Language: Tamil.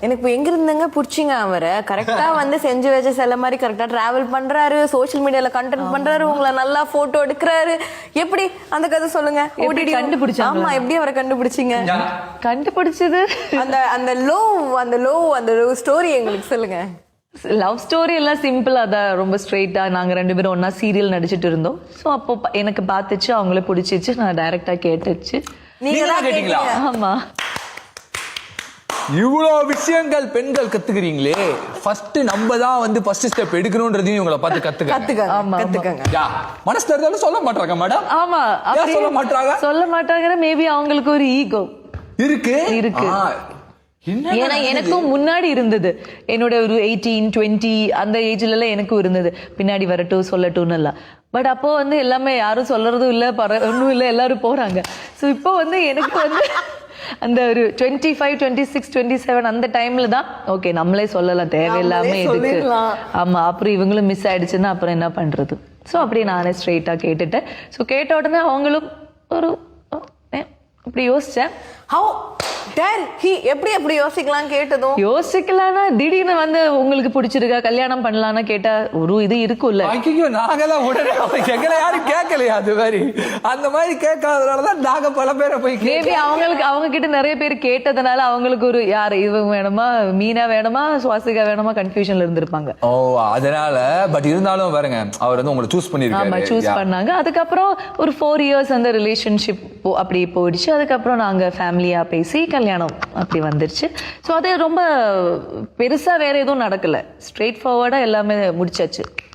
எனக்கு எங்க இருந்தங்க புடிச்சிங்க அவரை கரெக்டா வந்து செஞ்சு வச்ச செல்ல மாதிரி கரெக்டா டிராவல் பண்றாரு, சோஷியல் மீடியால கண்டென்ட் பண்றாரு, உங்களை நல்லா போட்டோ எடுக்கிறாரு. எப்படி அந்த கதை சொல்லுங்க. கண்டுபிடிச்சாங்க? ஆமா, எப்படி அவரை கண்டுபிடிச்சிங்க? கண்டுபிடிச்சது அந்த அந்த லவ் ஸ்டோரி எங்களுக்கு சொல்லுங்க. லவ் ஸ்டோரி எல்லாம் சிம்பிளா தான், ரொம்ப ஸ்ட்ரெயிட்டா. நாங்க 2 பேரும் ஒன்னா சீரியல் நடிச்சிட்டு இருந்தோம். ஸோ அப்போ எனக்கு பார்த்துச்சு, அவங்கள பிடிச்சிச்சு, நான் டைரக்டா கேட்டுச்சு. நீங்க தான் கேட்டீங்களா? ஆமா. இவ்வளோ விஷயங்கள் பெண்கள் கத்துக்கிறீங்களே, ஃபர்ஸ்ட் நம்ம தான் வந்து ஃபர்ஸ்ட் ஸ்டெப் எடுக்கணும்ன்றதையும் இவங்களை பார்த்து கத்துக்கங்க. மனசுல இருந்தாலும் சொல்ல மாட்டாங்க மேடம். ஆமா, சொல்ல மாட்டாங்க. மேபி அவங்களுக்கு ஒரு ஈகோ இருக்கு. ஏன்னா எனக்கும் முன்னாடி இருந்தது, என்னோட ஒரு 18, 20 அந்த ஏஜ்ல எல்லாம் எனக்கும் இருந்தது, பின்னாடி வரட்டும் சொல்லட்டும்னு எல்லாம். பட் அப்போ வந்து எல்லாமே யாரும் சொல்றதும் இல்ல, ஒன்றும் இல்லை, எல்லாரும் போறாங்க. ஸோ இப்போ வந்து எனக்கு வந்து அந்த ஒரு 25, 26, 27 அந்த டைம்ல தான் ஓகே நம்மளே சொல்லலாம், தேவையில்லாம எதுக்கு. ஆமா, அப்புறம் இவங்களும் மிஸ் ஆயிடுச்சுன்னா அப்புறம் என்ன பண்றது. ஸோ அப்படியே நானே ஸ்ட்ரெயிட்டா கேட்டுட்டேன். ஸோ கேட்ட உடனே அவங்களும் ஒரு அப்படி யோசிச்சேன். எப்படி யோசிக்கலாம் கேட்டதும்? யோசிக்கலாம்னா திடீர்னு வந்து உங்களுக்கு பிடிச்சிருக்கா, கல்யாணம் பண்ணலாம்னா கேட்டா ஒரு இது இருக்கும்ல. நாங்கெல்லாம் உடனே எங்களை யாரும் கேட்கலையா? அது மாதிரி அந்த மாதிரி கேட்காதனாலதான் நாங்க பல பேரை போய் மேபி அவங்க கிட்ட நிறைய பேர் கேட்டதுனால அவங்களுக்கு ஒரு யாரு இவங்க வேணுமா, மீனா வேணுமா, சுவாசிகா வேணுமா, கன்ஃபியூஷன்ல இருந்திருப்பாங்க. ஓ, அதனால. பட் இருந்தாலும் பாருங்க, அவர் வந்து உங்களை சூஸ் பண்ணிருக்காரு. ஆமா, சூஸ் பண்ணாங்க. அதுக்கப்புறம் ஒரு 4 years அந்த ரிலேஷன்ஷிப் அப்படி போயிடுச்சு. அதுக்கப்புறம் நாங்க ஃபேமிலியா பேசி கல்யாணம் அப்படி வந்துருச்சு. ஸோ அது ரொம்ப பெருசா வேற எதுவும் நடக்கல, ஸ்ட்ரெயிட் ஃபார்வர்டா எல்லாமே முடிச்சாச்சு.